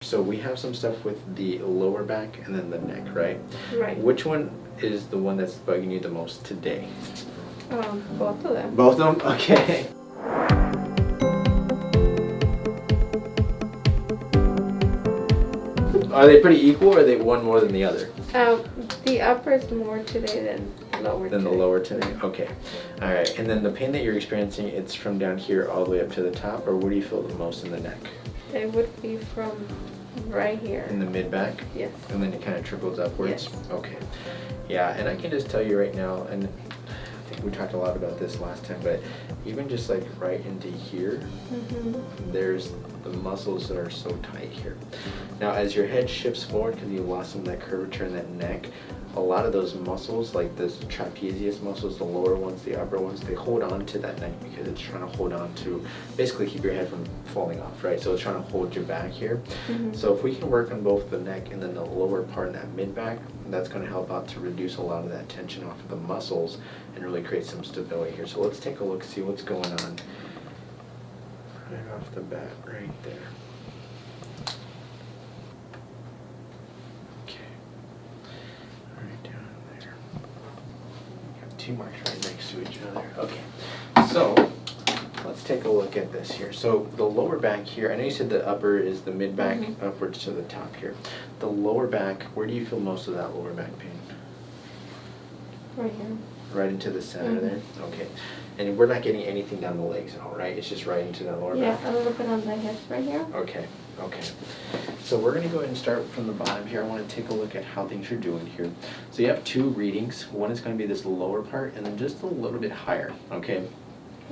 So we have some stuff with the lower back and then the neck, right? Right. Which one is the one that's bugging you the most today? Both of them. Both of them? Okay. Are they pretty equal, or are they one more than the other? The upper is more today than lower Than today. the lower today? Okay. All right. And then the pain that you're experiencing, it's from down here all the way up to the top, or where do you feel the most in the neck? It would be from right here. In the mid-back? Yes. And then it kind of trickles upwards? Yes. Okay. Yeah, and I can just tell you right now, and I think we talked a lot about this last time, but even just like right into here, there's the muscles that are so tight here. Now as your head shifts forward, because you lost some of that curvature in that neck, a lot of those muscles, like the trapezius muscles, the lower ones, the upper ones, they hold on to that neck because it's trying to hold on to, basically keep your head from falling off, right? So it's trying to hold you back here. So if we can work on both the neck and then the lower part, that mid-back, that's going to help out to reduce a lot of that tension off of the muscles and really create some stability here. So let's take a look, see what's going on right off the bat right there. Two marks right next to each other. Okay, so let's take a look at this here. So the lower back here, I know you said the upper is the mid-back upwards to the top here. The lower back, where do you feel most of that lower back pain? Right here. Right into the center there? Okay. And we're not getting anything down the legs at all, right? It's just right into that lower back? Yeah, a little bit on the hips right here. Okay, okay. So we're going to go ahead and start from the bottom here. I want to take a look at how things are doing here. So you have two readings. One is going to be this lower part and then just a little bit higher, okay?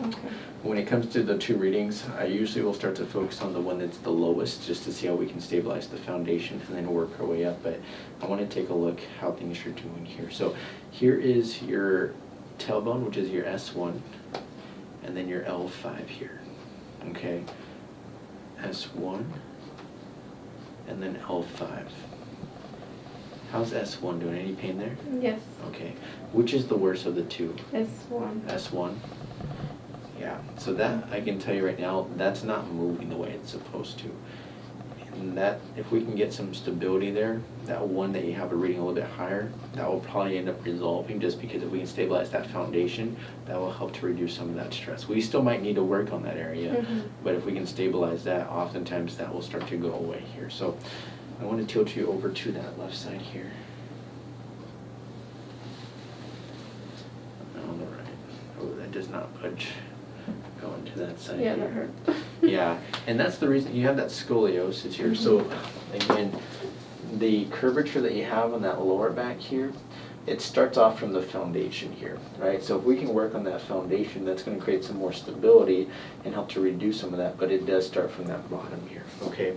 Okay. When it comes to the two readings, I usually will start to focus on the one that's the lowest just to see how we can stabilize the foundation and then work our way up. But I want to take a look how things are doing here. So here is your tailbone, which is your S1, and then your L5 here, okay? S1, and then L5. How's S1 doing? Any pain there? Yes. Okay. Which is the worst of the two? S1. S1? Yeah. So that, I can tell you right now, that's not moving the way it's supposed to. And that, if we can get some stability there, that one that you have a reading a little bit higher, that will probably end up resolving, just because if we can stabilize that foundation, that will help to reduce some of that stress. We still might need to work on that area, but if we can stabilize that, oftentimes that will start to go away here. So I want to tilt you over to that left side here. On the right. Oh, that does not budge. Going to that side Yeah, here. that hurt. Yeah, and that's the reason you have that scoliosis here. So again, the curvature that you have on that lower back here, it starts off from the foundation here, right? So if we can work on that foundation, that's going to create some more stability and help to reduce some of that, but it does start from that bottom here, okay?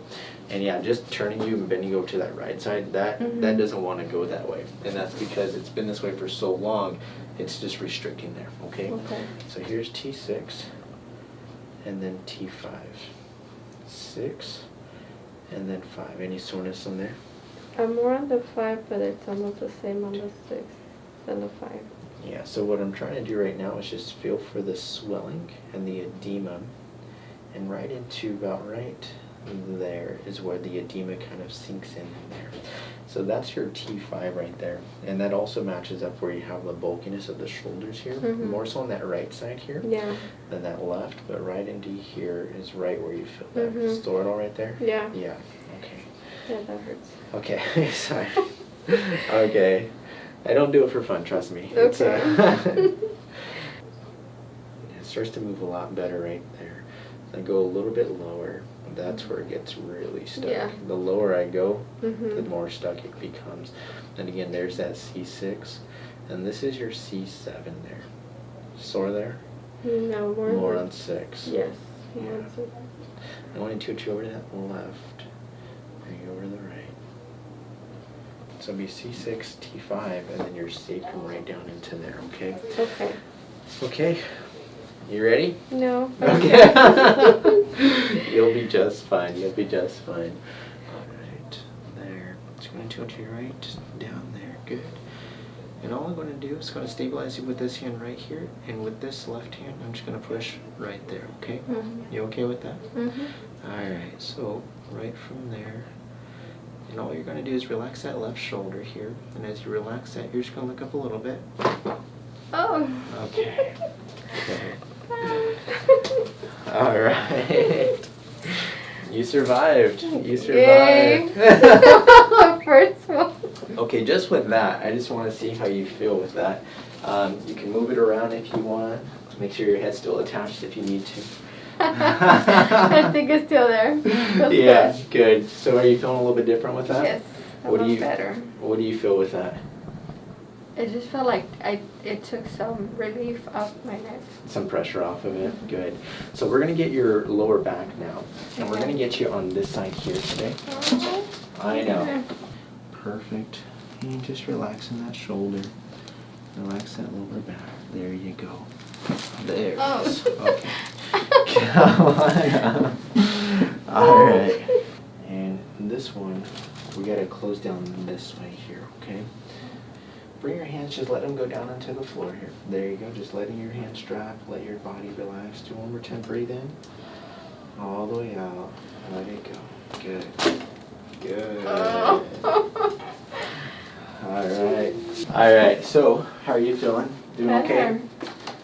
And yeah, just turning you and bending over to that right side, that doesn't want to go that way. And that's because it's been this way for so long, it's just restricting there, okay? Okay. So here's T6, and then T5. 6, and then 5. Any soreness on there? I'm more on the 5, but it's almost the same on the 6 than the 5. Yeah, so what I'm trying to do right now is just feel for the swelling and the edema, and right into about right there is where the edema kind of sinks in there. So that's your T5 right there, and that also matches up where you have the bulkiness of the shoulders here, more so on that right side here than that left, but right into here is right where you feel that. Still it all right there? Yeah. Yeah, okay. Yeah, that hurts. Okay, sorry. Okay. I don't do it for fun, trust me. Okay. It starts to move a lot better right there. I go a little bit lower. That's where it gets really stuck. Yeah. The lower I go, the more stuck it becomes. And again, there's that C6. And this is your C7 there. Sore there? No, more on 6. Yes. Yeah. I want to tilt you over to that left. Bring you over to the right. So it'll be C6, T5, and then your sacrum right down into there, okay? Okay. Okay. You ready? No. Okay. You'll be just fine. You'll be just fine. All right. There. Just going to tilt you right down there. Good. And all I'm going to do is going to stabilize you with this hand right here, and with this left hand, I'm just going to push right there, okay? You okay with that? All right. So right from there, And all you're going to do is relax that left shoulder here. And as you relax that, you're just going to look up a little bit. Oh. Okay. All right. You survived. You survived. First one. Okay, just with that, I just want to see how you feel with that. You can move it around if you want. Make sure your head's still attached if you need to. I think it's still there. Yeah, good. So are you feeling a little bit different with that? Yes, a lot better. What do you feel with that? It just felt like it took some relief off my neck. Some pressure off of it. Good. So we're going to get your lower back now. And we're going to get you on this side here today. I know. Perfect. And just relaxing that shoulder. Relax that lower back. There you go. There. Oh. Okay. Come on. All right. And this one, we got to close down this way here, okay? Bring your hands, just let them go down onto the floor here. There you go, just letting your hands drop, let your body relax. Do one more time, breathe in. All the way out, let it go. Good. Good. All right. All right, so how are you feeling? Doing okay?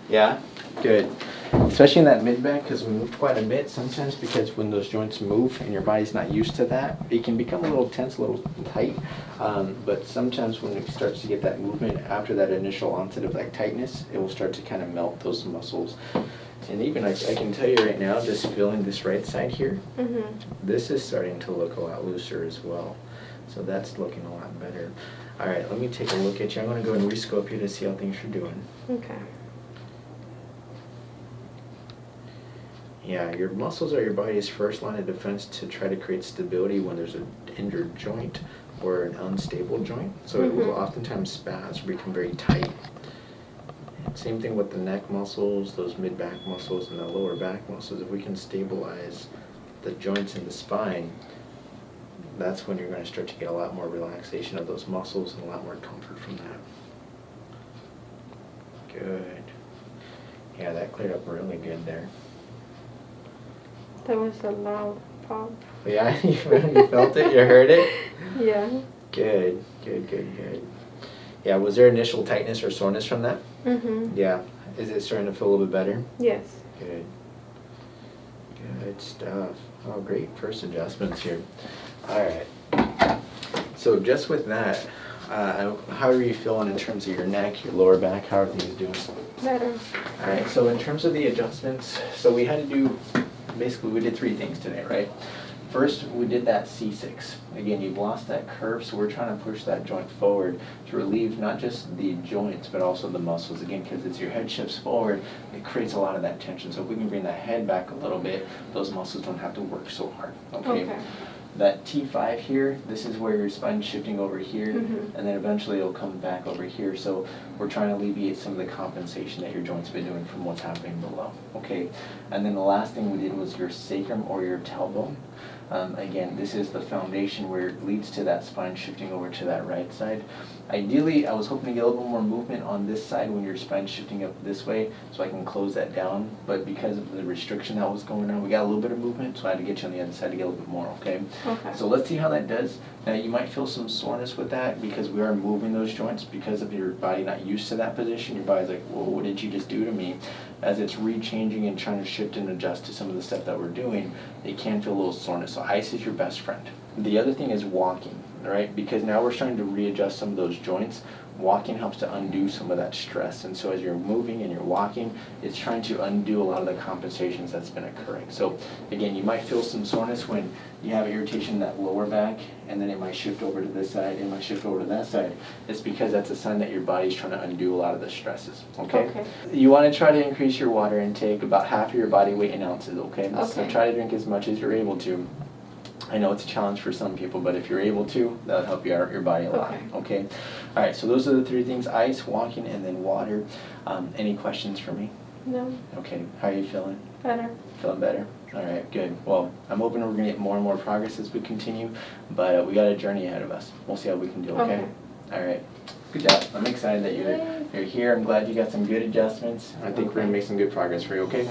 Yeah? Good. Especially in that mid-back, because we moved quite a bit sometimes, because when those joints move and your body's not used to that, it can become a little tense, a little tight. But sometimes when it starts to get that movement after that initial onset of like tightness, it will start to kind of melt those muscles. And even I can tell you right now, just feeling this right side here, this is starting to look a lot looser as well. So that's looking a lot better. All right, let me take a look at you. I'm going to go and rescope you to see how things are doing. Okay. Yeah, your muscles are your body's first line of defense to try to create stability when there's an injured joint or an unstable joint. So it will oftentimes spasm or become very tight. Same thing with the neck muscles, those mid-back muscles, and the lower back muscles. If we can stabilize the joints in the spine, that's when you're going to start to get a lot more relaxation of those muscles and a lot more comfort from that. Good. Yeah, that cleared up really good there. That was a loud pop. Yeah, you felt it? You heard it? Yeah. Good, good, good, good. Yeah, was there initial tightness or soreness from that? Yeah. Is it starting to feel a little bit better? Yes. Good. Good stuff. Oh, great first adjustments here. All right. So just with that, how are you feeling in terms of your neck, your lower back? How are things doing? Better. All right, so in terms of the adjustments, so we had to do, basically we did 3 things today, right? First, we did that C6. Again, you've lost that curve, so we're trying to push that joint forward to relieve not just the joints, but also the muscles. Again, because as your head shifts forward, it creates a lot of that tension. So if we can bring that head back a little bit, those muscles don't have to work so hard, okay? That T5 here, this is where your spine's shifting over here, and then eventually it'll come back over here. So we're trying to alleviate some of the compensation that your joint's been doing from what's happening below, okay? And then the last thing we did was your sacrum or your tailbone. Again, this is the foundation where it leads to that spine shifting over to that right side. Ideally, I was hoping to get a little more movement on this side when your spine's shifting up this way, so I can close that down. But because of the restriction that was going on, we got a little bit of movement, so I had to get you on the other side to get a little bit more, okay? Okay. So let's see how that does. Now, you might feel some soreness with that because we are moving those joints because of your body not used to that position. Your body's like, whoa, what did you just do to me? As it's re-changing and trying to shift and adjust to some of the stuff that we're doing, it can feel a little soreness. So ice is your best friend. The other thing is walking, right? Because now we're starting to readjust some of those joints. Walking helps to undo some of that stress. And so as you're moving and you're walking, it's trying to undo a lot of the compensations that's been occurring. So again, you might feel some soreness when you have irritation in that lower back, and then it might shift over to this side, it might shift over to that side. It's because that's a sign that your body's trying to undo a lot of the stresses, okay? You want to try to increase your water intake about half of your body weight in ounces, okay? So try to drink as much as you're able to. I know it's a challenge for some people, but if you're able to, that'll help you out your body a lot, okay? All right, so those are the 3 things: ice, walking, and then water. Any questions for me? No. Okay, how are you feeling? Better. Feeling better? All right, good. Well, I'm hoping we're going to get more and more progress as we continue, but we got a journey ahead of us. We'll see how we can do, okay? All right. Good job. I'm excited that you're here. I'm glad you got some good adjustments. I think we're going to make some good progress for you, okay?